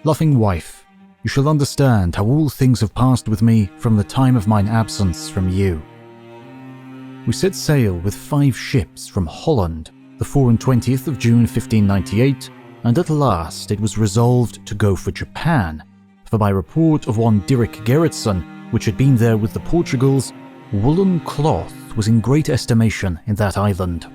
Loving wife, you shall understand how all things have passed with me from the time of mine absence from you. We set sail with 5 ships from Holland, the 24th of June 1598, and at last it was resolved to go for Japan, for by report of one Dirk Gerritsen, which had been there with the Portugals, woolen cloth was in great estimation in that island.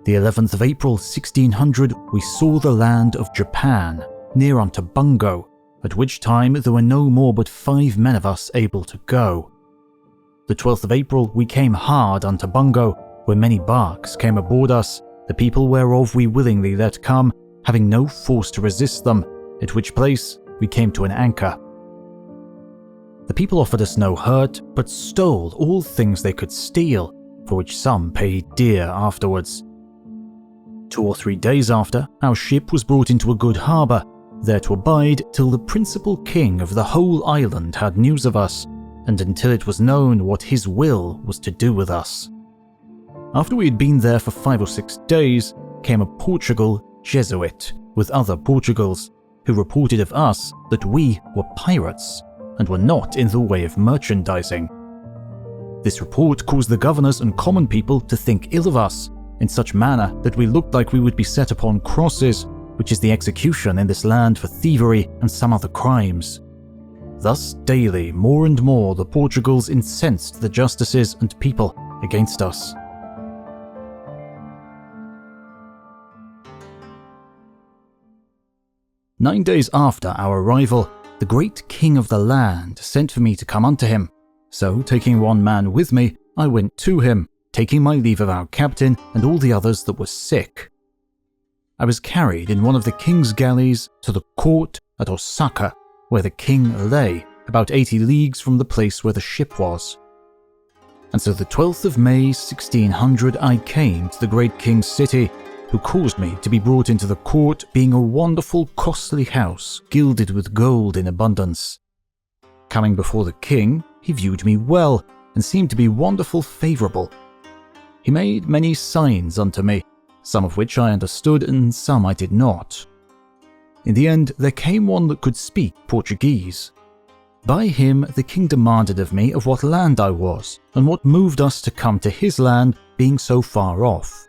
The 11th of April 1600 we saw the land of Japan, near unto Bungo, at which time there were no more but 5 men of us able to go. The 12th of April we came hard unto Bungo, where many barks came aboard us, the people whereof we willingly let come, having no force to resist them, at which place we came to an anchor. The people offered us no hurt, but stole all things they could steal, for which some paid dear afterwards. 2 or 3 days after, our ship was brought into a good harbour, there to abide till the principal king of the whole island had news of us, and until it was known what his will was to do with us. After we had been there for 5 or 6 days, came a Portugal Jesuit with other Portugals, who reported of us that we were pirates, and were not in the way of merchandising. This report caused the governors and common people to think ill of us, in such manner that we looked like we would be set upon crosses, which is the execution in this land for thievery and some other crimes. Thus daily, more and more, the Portugals incensed the justices and people against us. "9 days after our arrival, the great king of the land sent for me to come unto him. So, taking one man with me, I went to him, taking my leave of our captain and all the others that were sick. I was carried in one of the king's galleys to the court at Osaka, where the king lay, about 80 leagues from the place where the ship was. And so the 12th of May 1600 I came to the great king's city, who caused me to be brought into the court, being a wonderful costly house, gilded with gold in abundance. Coming before the king, he viewed me well, and seemed to be wonderful favourable. He made many signs unto me, some of which I understood and some I did not. In the end there came one that could speak Portuguese. By him the king demanded of me of what land I was, and what moved us to come to his land, being so far off.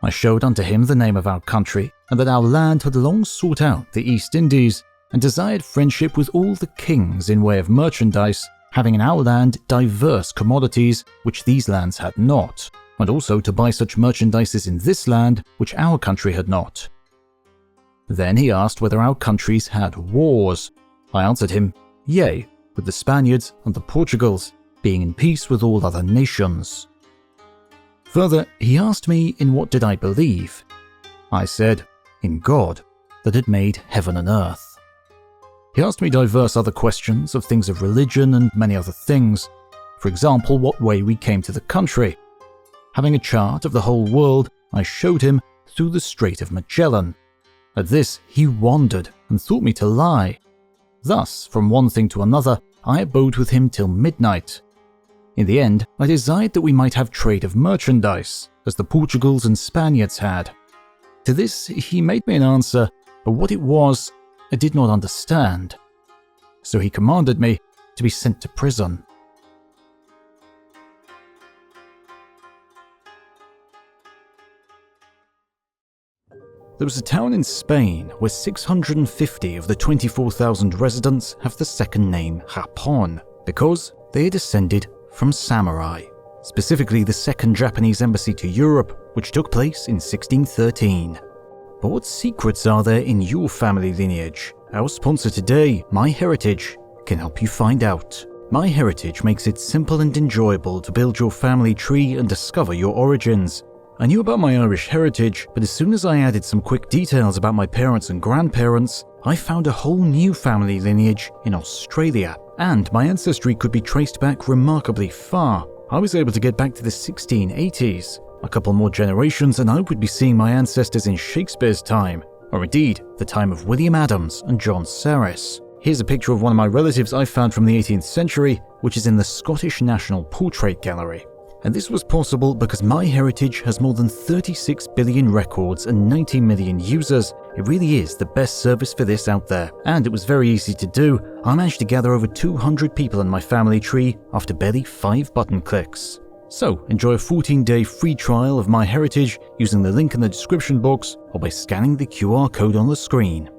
I showed unto him the name of our country, and that our land had long sought out the East Indies, and desired friendship with all the kings in way of merchandise, having in our land diverse commodities which these lands had not, and also to buy such merchandises in this land which our country had not. Then he asked whether our countries had wars. I answered him, yea, with the Spaniards and the Portugals, being in peace with all other nations. Further, he asked me in what did I believe. I said, in God, that had made heaven and earth. He asked me diverse other questions of things of religion and many other things. For example, what way we came to the country. Having a chart of the whole world, I showed him through the Strait of Magellan. At this he wondered and thought me to lie. Thus, from one thing to another, I abode with him till midnight. In the end, I desired that we might have trade of merchandise, as the Portugals and Spaniards had. To this he made me an answer, but what it was, I did not understand. So he commanded me to be sent to prison. There was a town in Spain where 650 of the 24,000 residents have the second name Japon, because they are descended from samurai, specifically the second Japanese embassy to Europe, which took place in 1613. But what secrets are there in your family lineage? Our sponsor today, MyHeritage, can help you find out. MyHeritage makes it simple and enjoyable to build your family tree and discover your origins. I knew about my Irish heritage, but as soon as I added some quick details about my parents and grandparents, I found a whole new family lineage in Australia, and my ancestry could be traced back remarkably far. I was able to get back to the 1680s. A couple more generations and I would be seeing my ancestors in Shakespeare's time, or indeed the time of William Adams and John Saris. Here's a picture of one of my relatives I found from the 18th century, which is in the Scottish National Portrait Gallery. And this was possible because my heritage has more than 36 billion records and 90 million users. It really is the best service for this out there. And it was very easy to do. I managed to gather over 200 people in my family tree after barely 5 button clicks. So, enjoy a 14-day free trial of my heritage using the link in the description box or by scanning the QR code on the screen.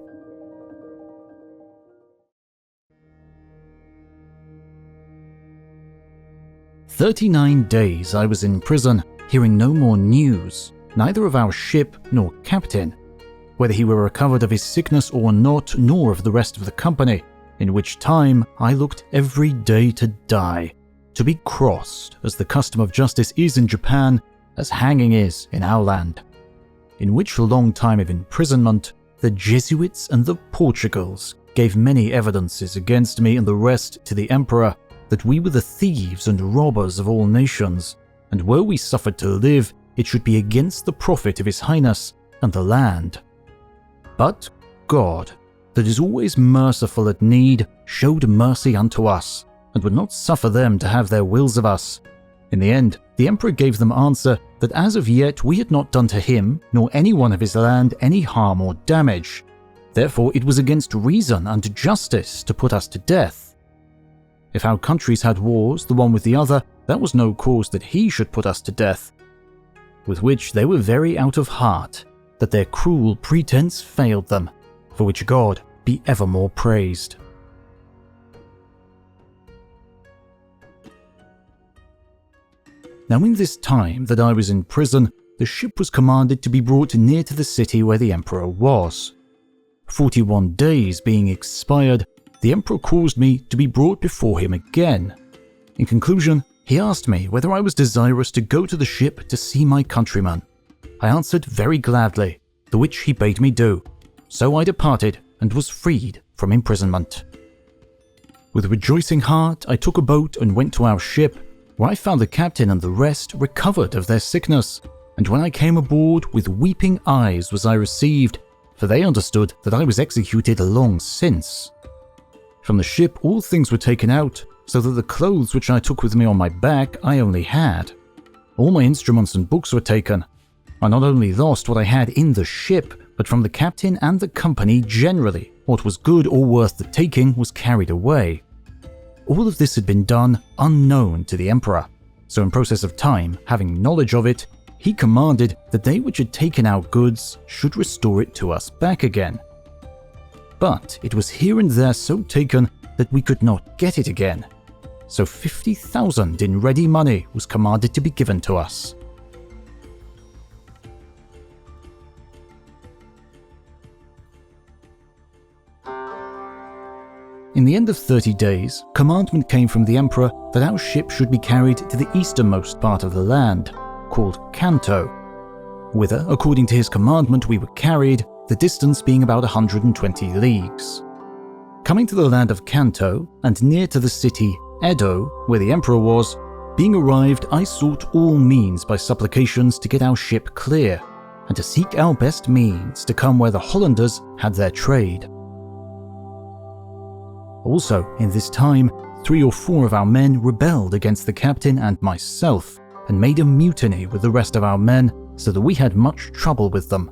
"39 days I was in prison, hearing no more news, neither of our ship nor captain, whether he were recovered of his sickness or not, nor of the rest of the company, in which time I looked every day to die, to be crossed, as the custom of justice is in Japan, as hanging is in our land. In which long time of imprisonment, the Jesuits and the Portugals gave many evidences against me and the rest to the emperor, that we were the thieves and robbers of all nations, and were we suffered to live, it should be against the profit of his highness and the land. But God, that is always merciful at need, showed mercy unto us, and would not suffer them to have their wills of us. In the end, the emperor gave them answer that as of yet we had not done to him, nor any one of his land, any harm or damage. Therefore it was against reason and justice to put us to death. If our countries had wars, the one with the other, that was no cause that he should put us to death. With which they were very out of heart, that their cruel pretense failed them, for which God be evermore praised." Now in this time that I was in prison, the ship was commanded to be brought near to the city where the emperor was. 41 days being expired, the emperor caused me to be brought before him again. In conclusion, he asked me whether I was desirous to go to the ship to see my countrymen. I answered very gladly, the which he bade me do. So I departed and was freed from imprisonment. With rejoicing heart, I took a boat and went to our ship, where I found the captain and the rest recovered of their sickness. And when I came aboard, with weeping eyes was I received, for they understood that I was executed long since. From the ship all things were taken out, so that the clothes which I took with me on my back I only had. All my instruments and books were taken. I not only lost what I had in the ship, but from the captain and the company generally, what was good or worth the taking was carried away. All of this had been done unknown to the emperor, so in process of time, having knowledge of it, he commanded that they which had taken our goods should restore it to us back again. But it was here and there so taken that we could not get it again. So 50,000 in ready money was commanded to be given to us. In the end of 30 days, commandment came from the emperor that our ship should be carried to the easternmost part of the land, called Kanto, whither, according to his commandment, we were carried, the distance being about 120 leagues. Coming to the land of Kanto, and near to the city Edo, where the emperor was, being arrived, I sought all means by supplications to get our ship clear, and to seek our best means to come where the Hollanders had their trade. Also, in this time, 3 or 4 of our men rebelled against the captain and myself, and made a mutiny with the rest of our men, so that we had much trouble with them.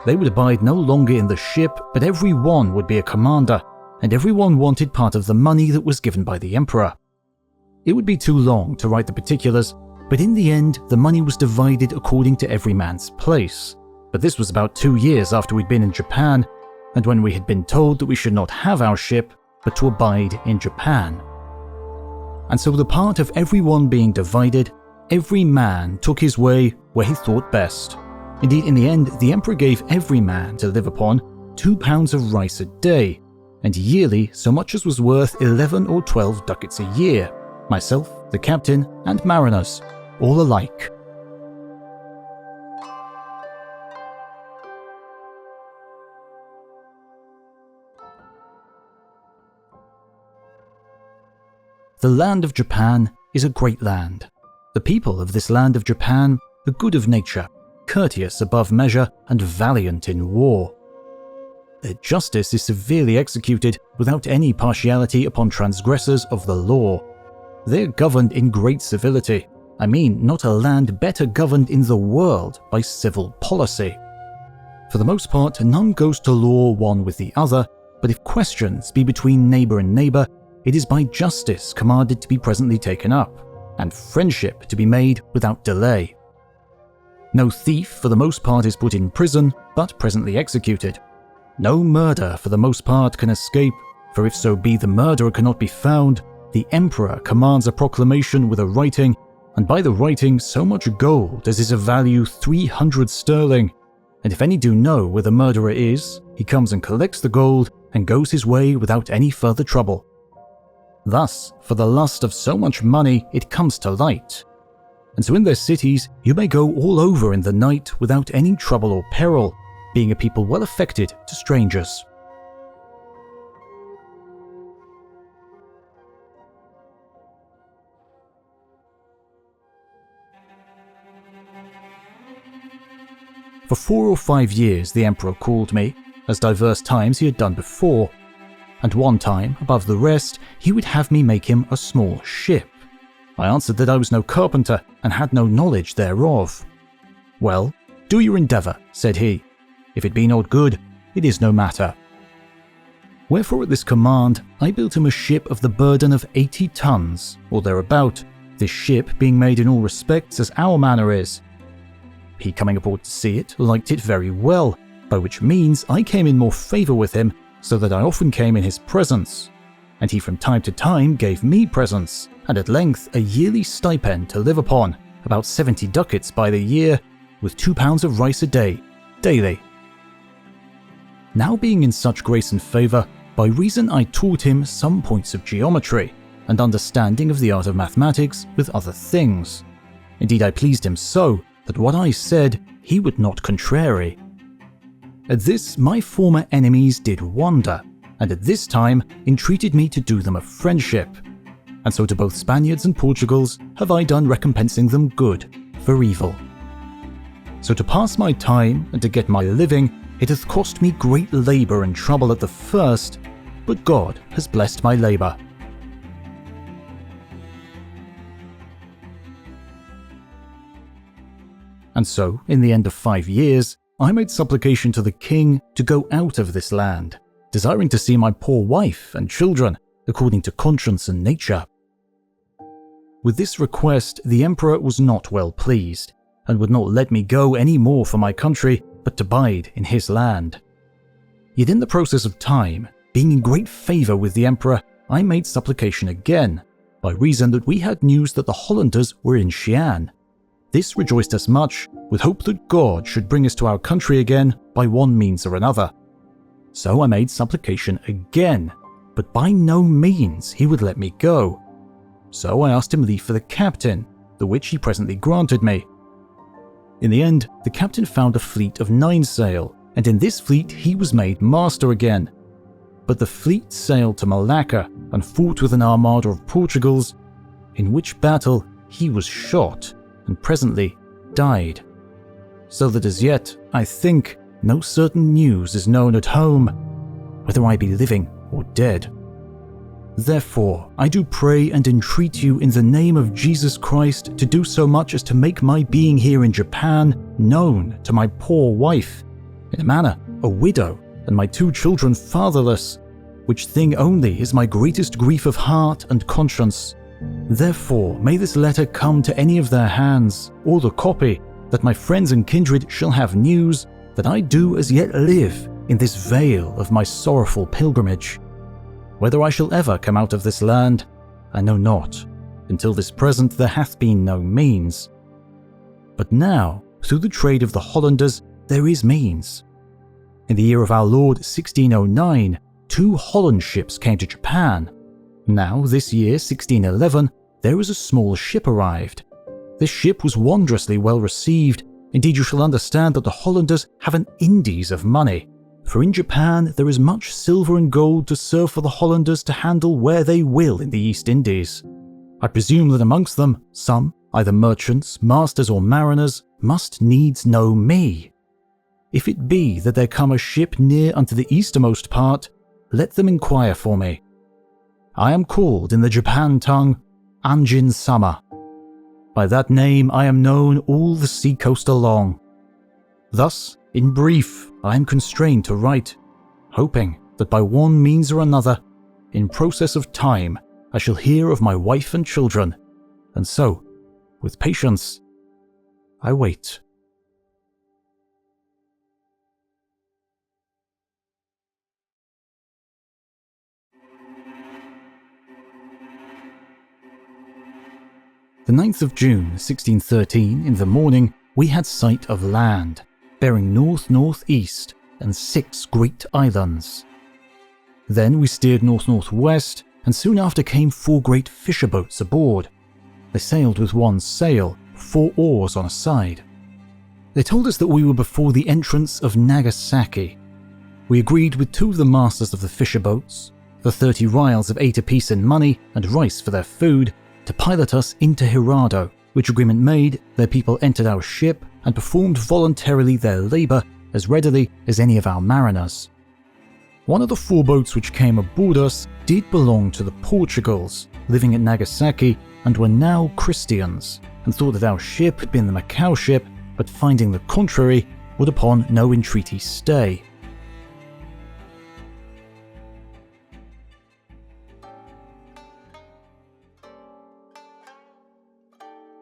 They would abide no longer in the ship, but every one would be a commander, and every one wanted part of the money that was given by the emperor. It would be too long to write the particulars, but in the end the money was divided according to every man's place. But this was about 2 years after we'd been in Japan, and when we had been told that we should not have our ship, but to abide in Japan. And so the part of every one being divided, every man took his way where he thought best. Indeed, in the end, the emperor gave every man to live upon 2 pounds of rice a day, and yearly so much as was worth 11 or 12 ducats a year, myself, the captain, and mariners, all alike. The land of Japan is a great land. The people of this land of Japan are good of nature, courteous above measure, and valiant in war. Their justice is severely executed without any partiality upon transgressors of the law. They are governed in great civility, I mean not a land better governed in the world by civil policy. For the most part, none goes to law one with the other, but if questions be between neighbour and neighbour, it is by justice commanded to be presently taken up, and friendship to be made without delay. No thief for the most part is put in prison, but presently executed. No murder for the most part can escape, for if so be the murderer cannot be found, the emperor commands a proclamation with a writing, and by the writing so much gold as is of value 300 sterling, and if any do know where the murderer is, he comes and collects the gold and goes his way without any further trouble. Thus, for the lust of so much money, it comes to light. And so in their cities you may go all over in the night without any trouble or peril, being a people well affected to strangers. For 4 or 5 years the emperor called me, as diverse times he had done before, and one time, above the rest, he would have me make him a small ship. I answered that I was no carpenter, and had no knowledge thereof. "Well, do your endeavour," said he. "If it be not good, it is no matter." Wherefore at this command I built him a ship of the burden of 80 tons, or thereabout, this ship being made in all respects as our manner is. He coming aboard to see it, liked it very well, by which means I came in more favour with him, so that I often came in his presence, and he from time to time gave me presents, and at length a yearly stipend to live upon, about 70 ducats by the year, with 2 pounds of rice a day, daily. Now being in such grace and favour, by reason I taught him some points of geometry, and understanding of the art of mathematics with other things. Indeed I pleased him so, that what I said he would not contrary. At this my former enemies did wonder, and at this time entreated me to do them a friendship. And so to both Spaniards and Portugals have I done recompensing them good for evil. So to pass my time and to get my living, it hath cost me great labour and trouble at the first, but God has blessed my labour. And so, in the end of 5 years, I made supplication to the king to go out of this land, desiring to see my poor wife and children, according to conscience and nature. With this request, the emperor was not well pleased, and would not let me go any more for my country, but to bide in his land. Yet in the process of time, being in great favour with the emperor, I made supplication again, by reason that we had news that the Hollanders were in Xi'an. This rejoiced us much, with hope that God should bring us to our country again by one means or another. So I made supplication again, but by no means he would let me go. So I asked him leave for the captain, the which he presently granted me. In the end, the captain found a fleet of 9 sail, and in this fleet he was made master again. But the fleet sailed to Malacca and fought with an armada of Portugals, in which battle he was shot, and presently died. So that as yet, I think, no certain news is known at home, whether I be living or dead. Therefore, I do pray and entreat you in the name of Jesus Christ to do so much as to make my being here in Japan known to my poor wife, in a manner a widow, and my 2 children fatherless, which thing only is my greatest grief of heart and conscience. Therefore, may this letter come to any of their hands, or the copy, that my friends and kindred shall have news that I do as yet live in this vale of my sorrowful pilgrimage. Whether I shall ever come out of this land, I know not. Until this present there hath been no means. But now, through the trade of the Hollanders, there is means. In the year of our Lord 1609, 2 Holland ships came to Japan. Now, this year, 1611, there is a small ship arrived. This ship was wondrously well received. Indeed, you shall understand that the Hollanders have an Indies of money. For in Japan there is much silver and gold to serve for the Hollanders to handle where they will in the East Indies. I presume that amongst them, some, either merchants, masters, or mariners, must needs know me. If it be that there come a ship near unto the eastermost part, let them inquire for me. I am called in the Japan tongue Anjin-sama. By that name I am known all the sea-coast along. Thus, in brief, I am constrained to write, hoping that by one means or another, in process of time, I shall hear of my wife and children, and so, with patience, I wait. The 9th of June, 1613, in the morning, we had sight of land, bearing north-northeast and 6 great islands. Then we steered north-northwest, and soon after came 4 great fisher boats aboard. They sailed with 1 sail, 4 oars on a side. They told us that we were before the entrance of Nagasaki. We agreed with 2 of the masters of the fisher boats, for 30 rials of 8 apiece in money and rice for their food, to pilot us into Hirado, which agreement made, their people entered our ship and performed voluntarily their labour as readily as any of our mariners. One of the 4 boats which came aboard us did belong to the Portugals, living at Nagasaki, and were now Christians, and thought that our ship had been the Macau ship, but finding the contrary, would upon no entreaty stay.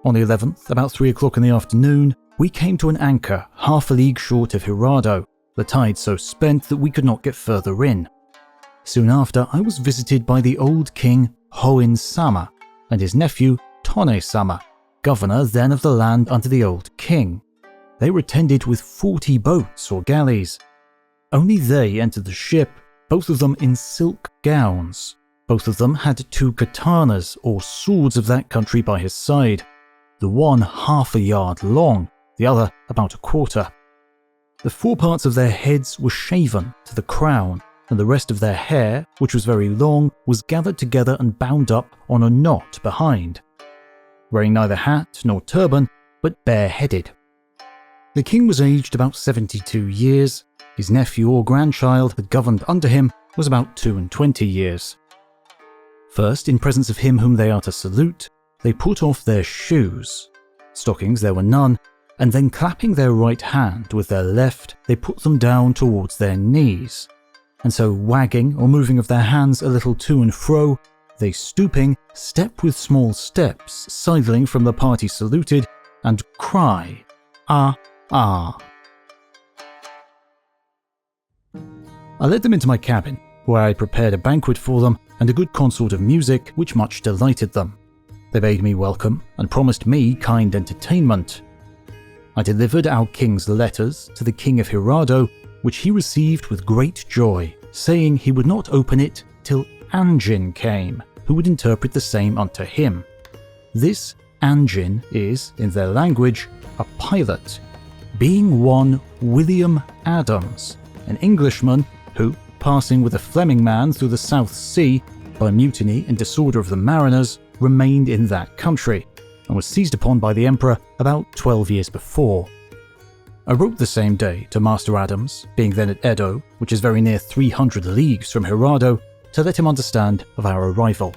On the 11th, about 3 o'clock in the afternoon, we came to an anchor half a league short of Hirado, the tide so spent that we could not get further in. Soon after, I was visited by the old king Hoin-sama and his nephew Tone-sama, governor then of the land under the old king. They were attended with 40 boats or galleys. Only they entered the ship, both of them in silk gowns. Both of them had 2 katanas or swords of that country by his side, the one half a yard long, the other about a quarter. The 4 parts of their heads were shaven to the crown, and the rest of their hair, which was very long, was gathered together and bound up on a knot behind. Wearing neither hat nor turban, but bareheaded. The king was aged about 72 years. His nephew or grandchild that governed under him was about 22 years. First, in presence of him whom they are to salute, they put off their shoes. Stockings there were none, and then clapping their right hand with their left, they put them down towards their knees. And so wagging or moving of their hands a little to and fro, they stooping, step with small steps, sidling from the party saluted, and cry, "Ah, ah." I led them into my cabin, where I prepared a banquet for them and a good consort of music which much delighted them. They bade me welcome and promised me kind entertainment. I delivered our king's letters to the king of Hirado, which he received with great joy, saying he would not open it till Anjin came, who would interpret the same unto him. This Anjin is, in their language, a pilot, being one William Adams, an Englishman who, passing with a Fleming man through the South Sea, by mutiny and disorder of the mariners, remained in that country, and was seized upon by the Emperor about 12 years before. I wrote the same day to Master Adams, being then at Edo, which is very near 300 leagues from Hirado, to let him understand of our arrival.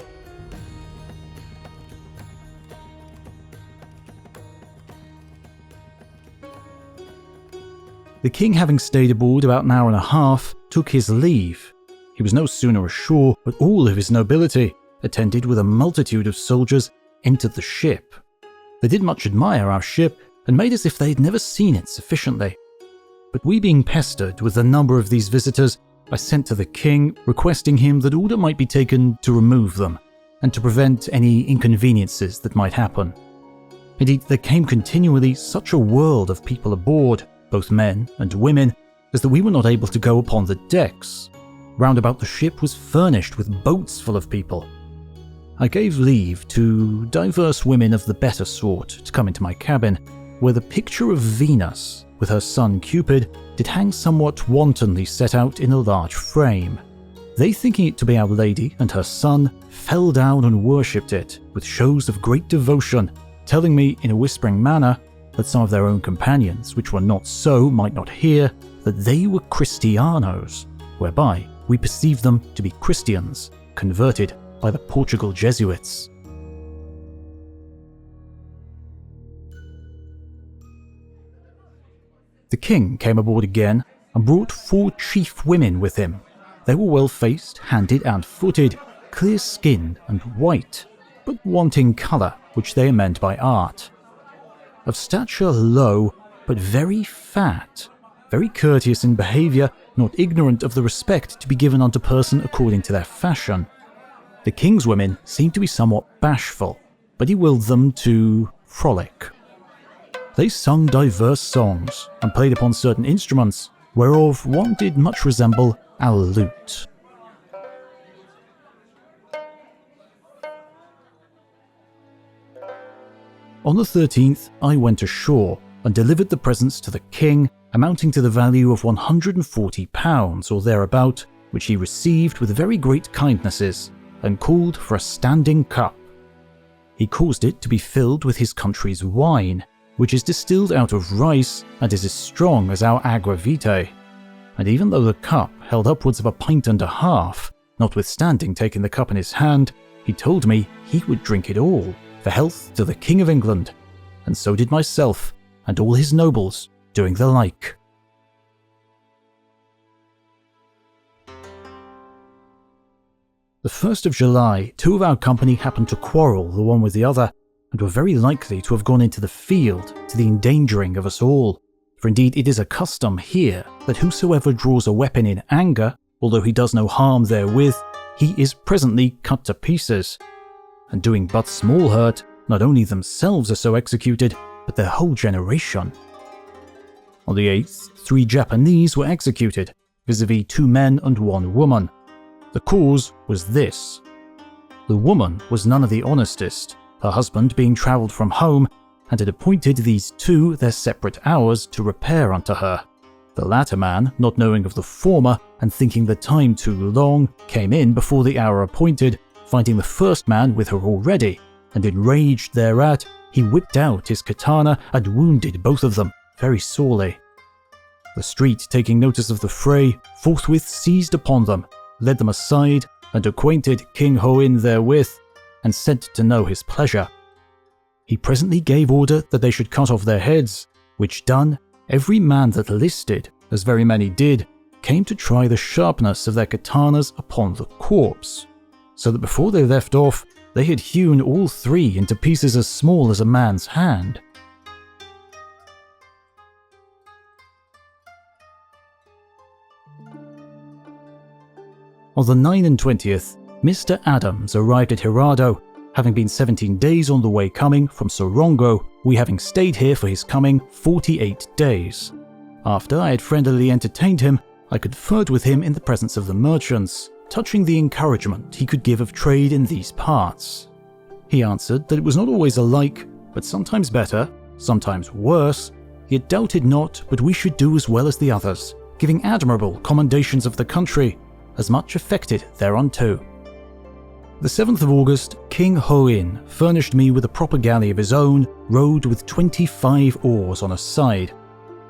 The king, having stayed aboard about an hour and a half, took his leave. He was no sooner ashore, but all of his nobility, attended with a multitude of soldiers, entered the ship. They did much admire our ship, and made as if they had never seen it sufficiently. But we being pestered with the number of these visitors, I sent to the king, requesting him that order might be taken to remove them, and to prevent any inconveniences that might happen. Indeed, there came continually such a world of people aboard, both men and women, as that we were not able to go upon the decks. Round about the ship was furnished with boats full of people. I gave leave to divers women of the better sort to come into my cabin, where the picture of Venus, with her son Cupid, did hang somewhat wantonly set out in a large frame. They, thinking it to be Our Lady and her son, fell down and worshipped it with shows of great devotion, telling me in a whispering manner that some of their own companions, which were not so, might not hear, that they were Cristianos, whereby we perceived them to be Christians, converted by the Portugal Jesuits. The king came aboard again and brought 4 chief women with him. They were well-faced, handed and footed, clear-skinned and white, but wanting colour, which they amend by art. Of stature low, but very fat, very courteous in behaviour, not ignorant of the respect to be given unto person according to their fashion. The king's women seemed to be somewhat bashful, but he willed them to frolic. They sung diverse songs, and played upon certain instruments, whereof one did much resemble our lute. On the 13th, I went ashore, and delivered the presents to the king, amounting to the value of £140 or thereabout, which he received with very great kindnesses, and called for a standing cup. He caused it to be filled with his country's wine, which is distilled out of rice and is as strong as our agua vitae. And even though the cup held upwards of 1.5 pints, notwithstanding taking the cup in his hand, he told me he would drink it all, for health to the King of England, and so did myself, and all his nobles, doing the like. The 1st of July, 2 of our company happened to quarrel the one with the other, and were very likely to have gone into the field to the endangering of us all. For indeed it is a custom here that whosoever draws a weapon in anger, although he does no harm therewith, he is presently cut to pieces. And doing but small hurt, not only themselves are so executed, but their whole generation. On the 8th, 3 Japanese were executed, vis-a-vis 2 men and 1 woman. The cause was this. The woman was none of the honestest, her husband being travelled from home, and had appointed these 2 their separate hours to repair unto her. The latter man, not knowing of the former, and thinking the time too long, came in before the hour appointed, finding the first man with her already, and enraged thereat, he whipped out his katana and wounded both of them very sorely. The street, taking notice of the fray, forthwith seized upon them, led them aside, and acquainted King Hoin therewith, and sent to know his pleasure. He presently gave order that they should cut off their heads, which done, every man that listed, as very many did, came to try the sharpness of their katanas upon the corpse, so that before they left off, they had hewn all 3 into pieces as small as a man's hand. On the 29th, Mr. Adams arrived at Hirado, having been 17 days on the way coming from Sorongo, we having stayed here for his coming 48 days. After I had friendlily entertained him, I conferred with him in the presence of the merchants, touching the encouragement he could give of trade in these parts. He answered that it was not always alike, but sometimes better, sometimes worse, yet doubted not but we should do as well as the others, giving admirable commendations of the country, as much affected thereunto. The 7th of August, King Hoin furnished me with a proper galley of his own, rowed with 25 oars on a side,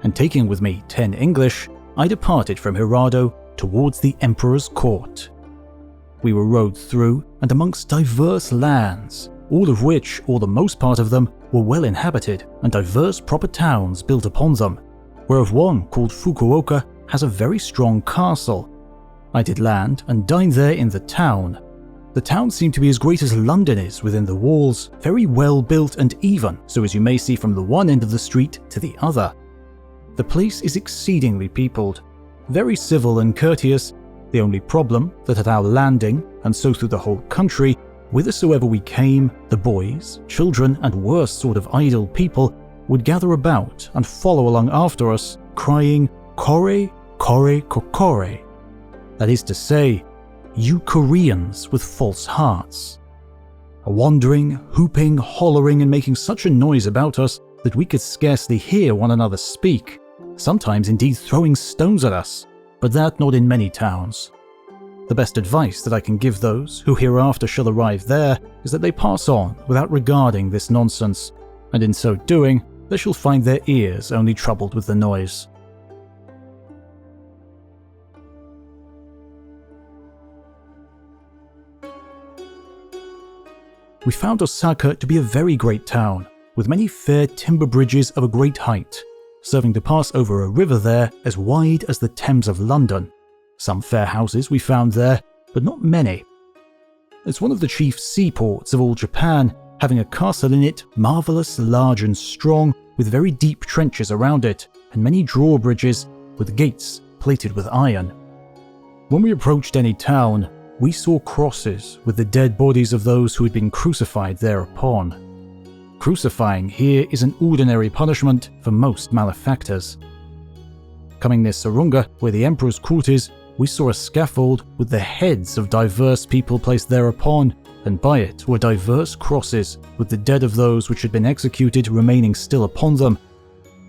and taking with me 10 English, I departed from Hirado towards the Emperor's court. We were rowed through and amongst diverse lands, all of which, or the most part of them, were well inhabited, and diverse proper towns built upon them, whereof one called Fukuoka has a very strong castle. I did land and dined there in the town. The town seemed to be as great as London is within the walls, very well built and even, so as you may see from the one end of the street to the other. The place is exceedingly peopled, very civil and courteous, the only problem that at our landing, and so through the whole country, whithersoever we came, the boys, children, and worse sort of idle people would gather about and follow along after us, crying, "Kore, kore, kokore." That is to say, "You Koreans with false hearts." A wandering, hooping, hollering, and making such a noise about us that we could scarcely hear one another speak, sometimes indeed throwing stones at us, but that not in many towns. The best advice that I can give those who hereafter shall arrive there is that they pass on without regarding this nonsense, and in so doing, they shall find their ears only troubled with the noise. We found Osaka to be a very great town, with many fair timber bridges of a great height, serving to pass over a river there as wide as the Thames of London. Some fair houses we found there, but not many. It's one of the chief seaports of all Japan, having a castle in it marvellous, large and strong, with very deep trenches around it, and many drawbridges with gates plated with iron. When we approached any town, we saw crosses with the dead bodies of those who had been crucified thereupon. Crucifying here is an ordinary punishment for most malefactors. Coming near Sarunga, where the Emperor's court is, we saw a scaffold with the heads of diverse people placed thereupon, and by it were diverse crosses with the dead of those which had been executed remaining still upon them,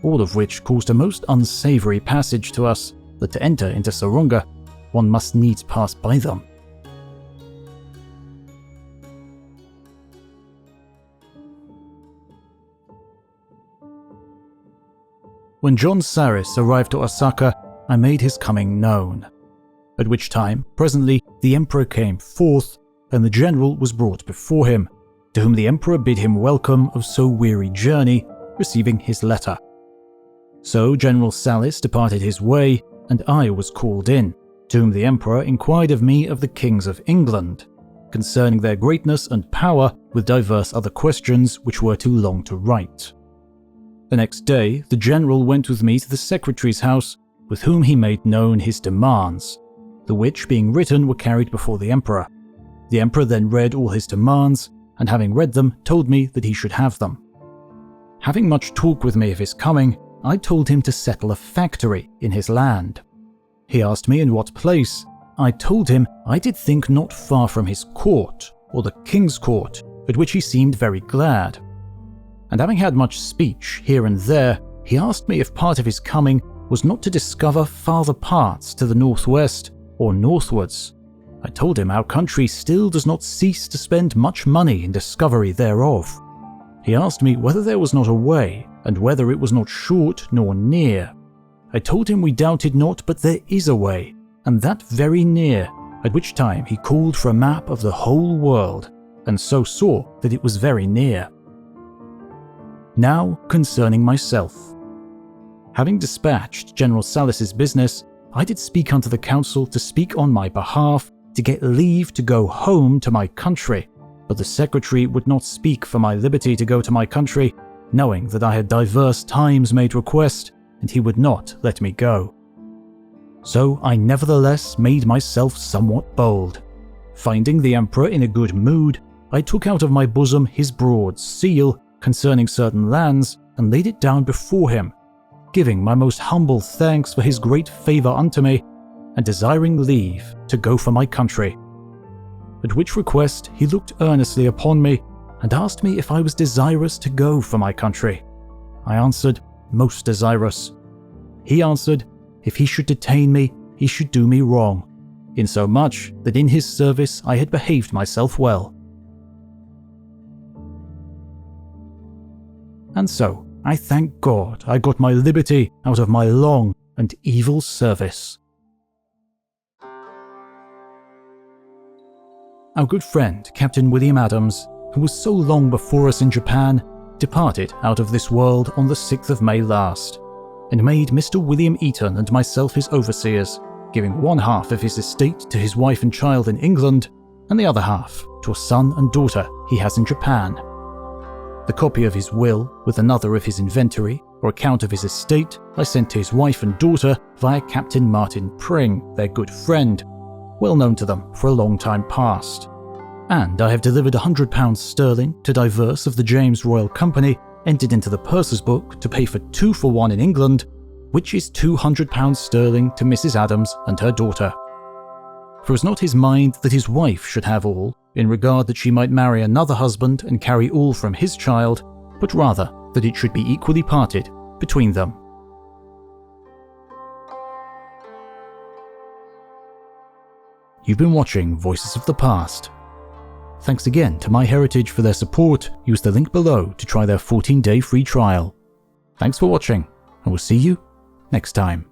all of which caused a most unsavoury passage to us, that to enter into Sarunga, one must needs pass by them. When John Saris arrived to Osaka, I made his coming known, at which time, presently, the Emperor came forth, and the general was brought before him, to whom the Emperor bid him welcome of so weary journey, receiving his letter. So General Saris departed his way, and I was called in, to whom the Emperor inquired of me of the kings of England, concerning their greatness and power, with divers other questions which were too long to write. The next day, the general went with me to the secretary's house, with whom he made known his demands, the which, being written, were carried before the Emperor. The Emperor then read all his demands, and having read them, told me that he should have them. Having much talk with me of his coming, I told him to settle a factory in his land. He asked me in what place. I told him I did think not far from his court, or the king's court, at which he seemed very glad. And having had much speech here and there, he asked me if part of his coming was not to discover farther parts to the northwest or northwards. I told him our country still does not cease to spend much money in discovery thereof. He asked me whether there was not a way, and whether it was not short nor near. I told him we doubted not but there is a way, and that very near, at which time he called for a map of the whole world, and so saw that it was very near. Now concerning myself. Having dispatched General Saris's business, I did speak unto the council to speak on my behalf, to get leave to go home to my country, but the secretary would not speak for my liberty to go to my country, knowing that I had divers times made request, and he would not let me go. So I nevertheless made myself somewhat bold. Finding the Emperor in a good mood, I took out of my bosom his broad seal concerning certain lands, and laid it down before him, giving my most humble thanks for his great favour unto me, and desiring leave to go for my country. At which request he looked earnestly upon me, and asked me if I was desirous to go for my country. I answered, most desirous. He answered, if he should detain me, he should do me wrong, insomuch that in his service I had behaved myself well. And so, I thank God I got my liberty out of my long and evil service. Our good friend, Captain William Adams, who was so long before us in Japan, departed out of this world on the 6th of May last, and made Mr. William Eaton and myself his overseers, giving one half of his estate to his wife and child in England, and the other half to a son and daughter he has in Japan. The copy of his will, with another of his inventory, or account of his estate, I sent to his wife and daughter via Captain Martin Pring, their good friend, well known to them for a long time past. And I have delivered £100 sterling to divers of the James Royal Company, entered into the purser's book to pay for 2 for 1 in England, which is £200 sterling to Mrs. Adams and her daughter. For it was not his mind that his wife should have all, in regard that she might marry another husband and carry all from his child, but rather that it should be equally parted between them. You've been watching Voices of the Past. Thanks again to MyHeritage for their support. Use the link below to try their 14-day free trial. Thanks for watching, and we'll see you next time.